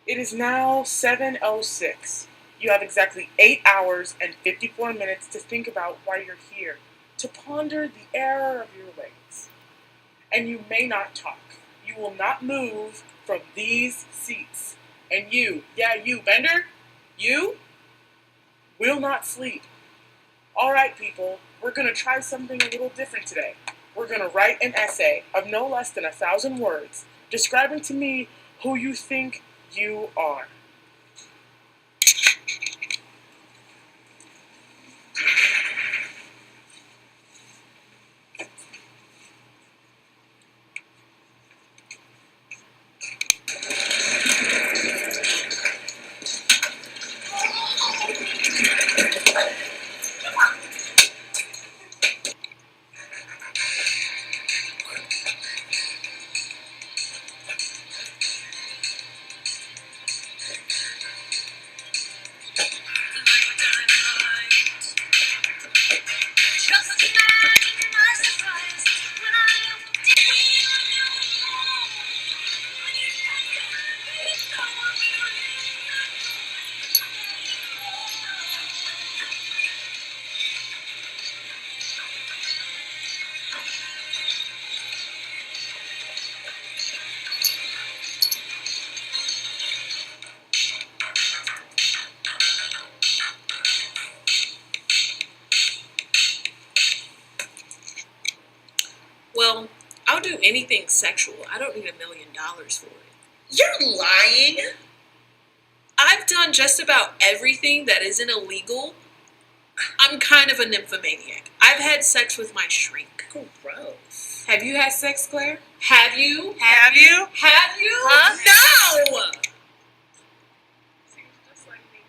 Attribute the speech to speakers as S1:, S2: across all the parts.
S1: It is now 7:06. You have exactly 8 hours and 54 minutes to think about why you're here, to ponder the error of your ways. And you may not talk. You will not move from these seats. And you, yeah, you, Bender, you will not sleep. All right, people, we're going to try something a little different today. We're going to write an essay of no less than 1,000 words describing to me who you think you are.
S2: Well, I'll do anything sexual. I don't need $1,000,000 for it.
S3: You're lying.
S2: I've done just about everything that isn't illegal. I'm kind of a nymphomaniac. I've had sex with my shrink.
S3: Gross.
S1: Have you had sex, Claire?
S2: Have you?
S3: Have you?
S2: Have you?
S3: Huh? No!
S1: Seems just like me.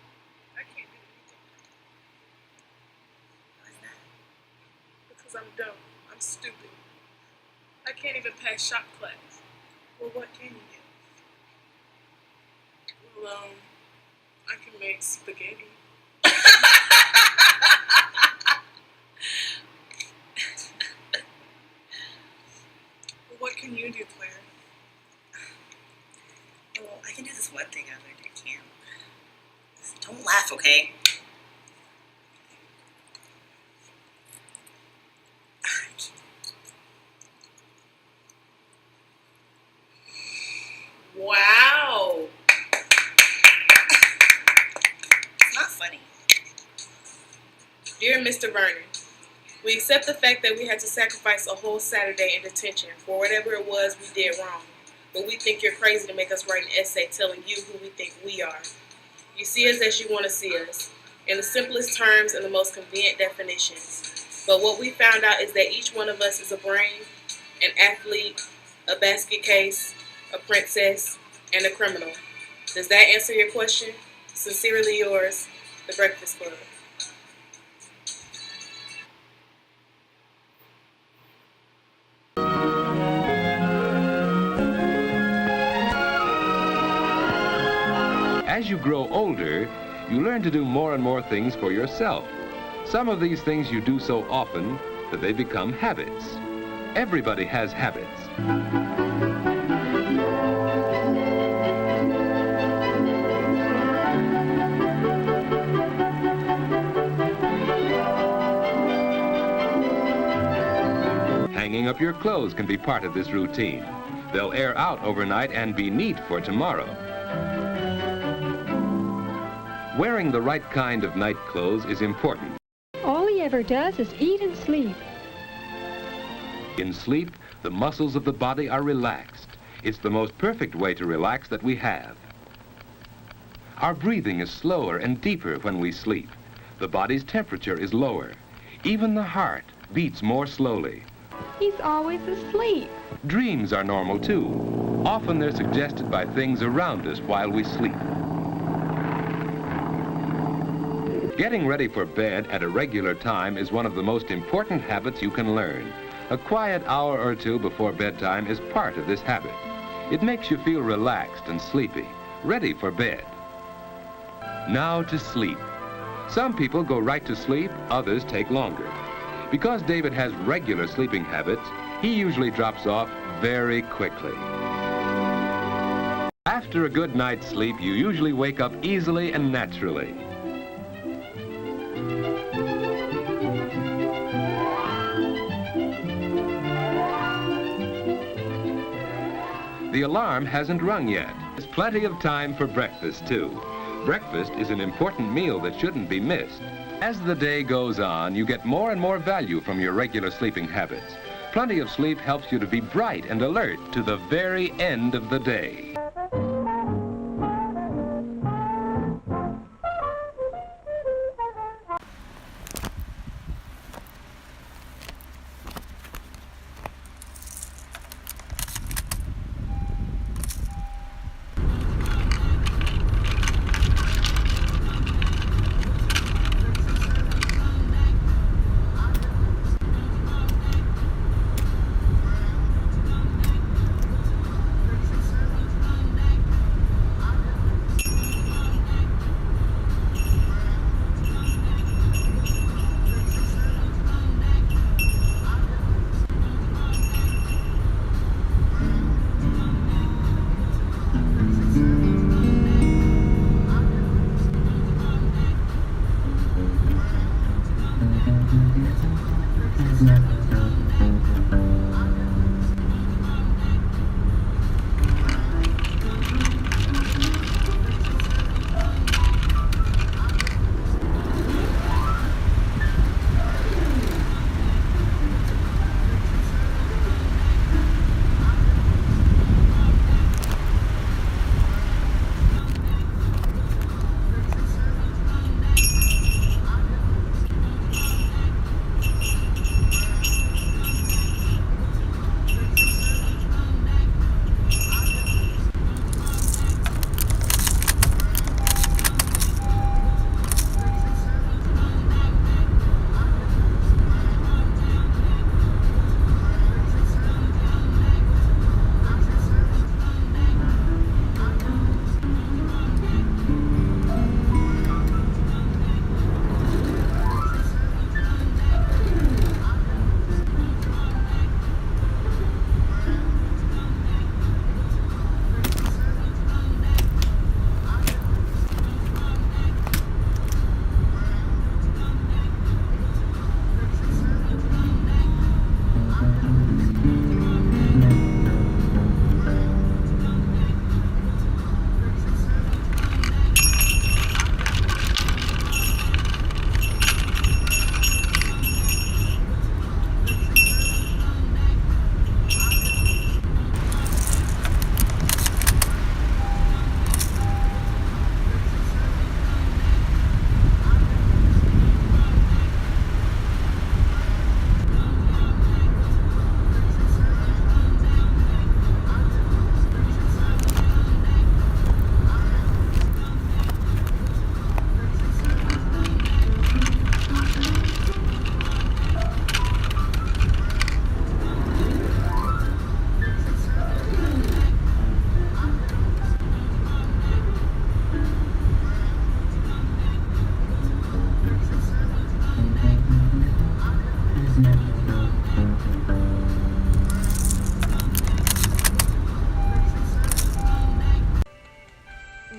S1: I can't do anything.
S3: What's that?
S1: Because I'm dumb. I'm stupid. I can't even pass shop class. Well, what can you do? Well, I can make spaghetti. Well, what can you do, Claire?
S3: Well, I can do this one thing I learned at camp. Just don't laugh, okay?
S2: Wow.
S3: It's not funny.
S1: Dear Mr. Vernon, we accept the fact that we had to sacrifice a whole Saturday in detention for whatever it was we did wrong. But we think you're crazy to make us write an essay telling you who we think we are. You see us as you want to see us, in the simplest terms and the most convenient definitions. But what we found out is that each one of us is a brain, an athlete, a basket case, a princess, and a criminal. Does that answer your question? Sincerely yours, The Breakfast Club.
S4: As you grow older, you learn to do more and more things for yourself. Some of these things you do so often that they become habits. Everybody has habits. Hanging up your clothes can be part of this routine. They'll air out overnight and be neat for tomorrow. Wearing the right kind of night clothes is important.
S5: All he ever does is eat and sleep.
S4: In sleep, the muscles of the body are relaxed. It's the most perfect way to relax that we have. Our breathing is slower and deeper when we sleep. The body's temperature is lower. Even the heart beats more slowly.
S5: He's always asleep.
S4: Dreams are normal too. Often they're suggested by things around us while we sleep. Getting ready for bed at a regular time is one of the most important habits you can learn. A quiet hour or two before bedtime is part of this habit. It makes you feel relaxed and sleepy, ready for bed. Now to sleep. Some people go right to sleep, others take longer. Because David has regular sleeping habits, he usually drops off very quickly. After a good night's sleep, you usually wake up easily and naturally. The alarm hasn't rung yet. There's plenty of time for breakfast, too. Breakfast is an important meal that shouldn't be missed. As the day goes on, you get more and more value from your regular sleeping habits. Plenty of sleep helps you to be bright and alert to the very end of the day.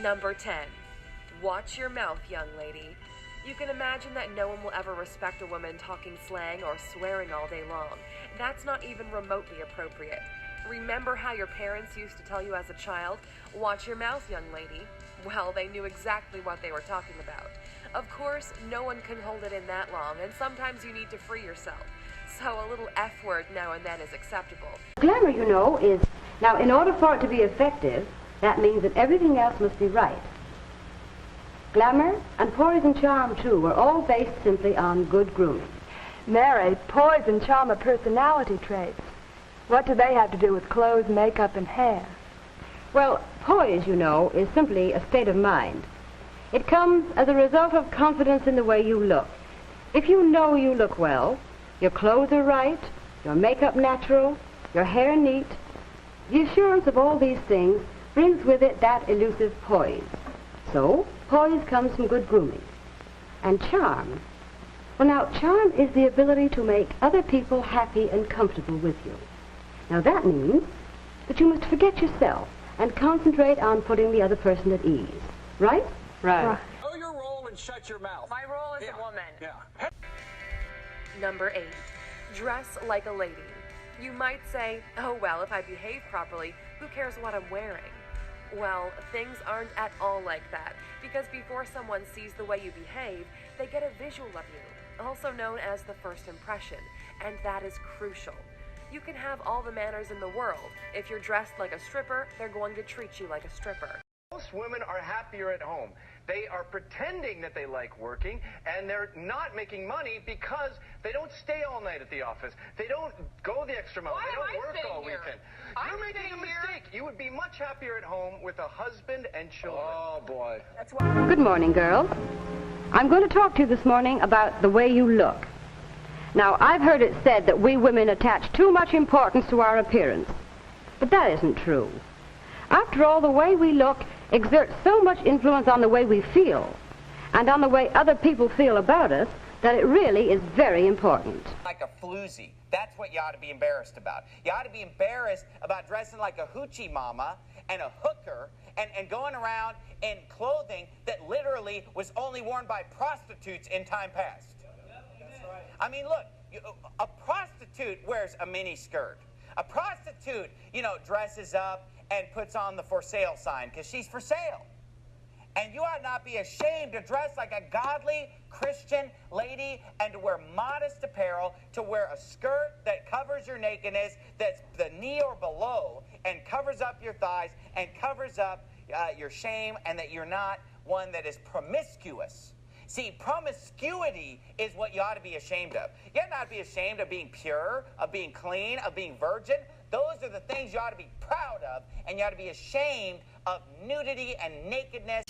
S6: Number 10. Watch your mouth, young lady. You can imagine that no one will ever respect a woman talking slang or swearing all day long. That's not even remotely appropriate. Remember how your parents used to tell you as a child, watch your mouth, young lady? Well, they knew exactly what they were talking about. Of course, no one can hold it in that long, and sometimes you need to free yourself. So a little F word now and then is acceptable.
S7: Glamour, you know, is... Now, in order for it to be effective, that means that everything else must be right. Glamour and poise and charm, too, are all based simply on good grooming.
S8: Mary, poise and charm are personality traits. What do they have to do with clothes, makeup, and hair?
S7: Well, poise, you know, is simply a state of mind. It comes as a result of confidence in the way you look. If you know you look well, your clothes are right, your makeup natural, your hair neat, the assurance of all these things brings with it that elusive poise. So, poise comes from good grooming. And charm. Well, now, charm is the ability to make other people happy and comfortable with you. Now, that means that you must forget yourself and concentrate on putting the other person at ease. Right?
S8: Right.
S9: Know your role and shut your mouth.
S6: My role as a woman.
S9: Yeah.
S6: Number 8. Dress like a lady. You might say, oh well, if I behave properly, who cares what I'm wearing? Well, things aren't at all like that, because before someone sees the way you behave, they get a visual of you, also known as the first impression, and that is crucial. You can have all the manners in the world. If you're dressed like a stripper, they're going to treat you like a stripper.
S10: Most women are happier at home. They are pretending that they like working, and they're not making money because they don't stay all night at the office. They don't go the extra mile. They don't work all weekend. You're making a mistake. You would be much happier at home with a husband and children. Oh, boy.
S7: Good morning, girls. I'm going to talk to you this morning about the way you look. Now, I've heard it said that we women attach too much importance to our appearance, but that isn't true. After all, the way we look exerts so much influence on the way we feel and on the way other people feel about us that it really is very important.
S11: Like a floozy. That's what you ought to be embarrassed about. You ought to be embarrassed about dressing like a hoochie mama and a hooker and going around in clothing that literally was only worn by prostitutes in time past. I mean, look, a prostitute wears a mini skirt. A prostitute, dresses up and puts on the for sale sign because she's for sale. And you ought not be ashamed to dress like a godly Christian lady and to wear modest apparel, to wear a skirt that covers your nakedness, that's the knee or below, and covers up your thighs and covers up your shame, and that you're not one that is promiscuous. See, promiscuity is what you ought to be ashamed of. You ought not to be ashamed of being pure, of being clean, of being virgin. Those are the things you ought to be proud of, and you ought to be ashamed of nudity and nakedness.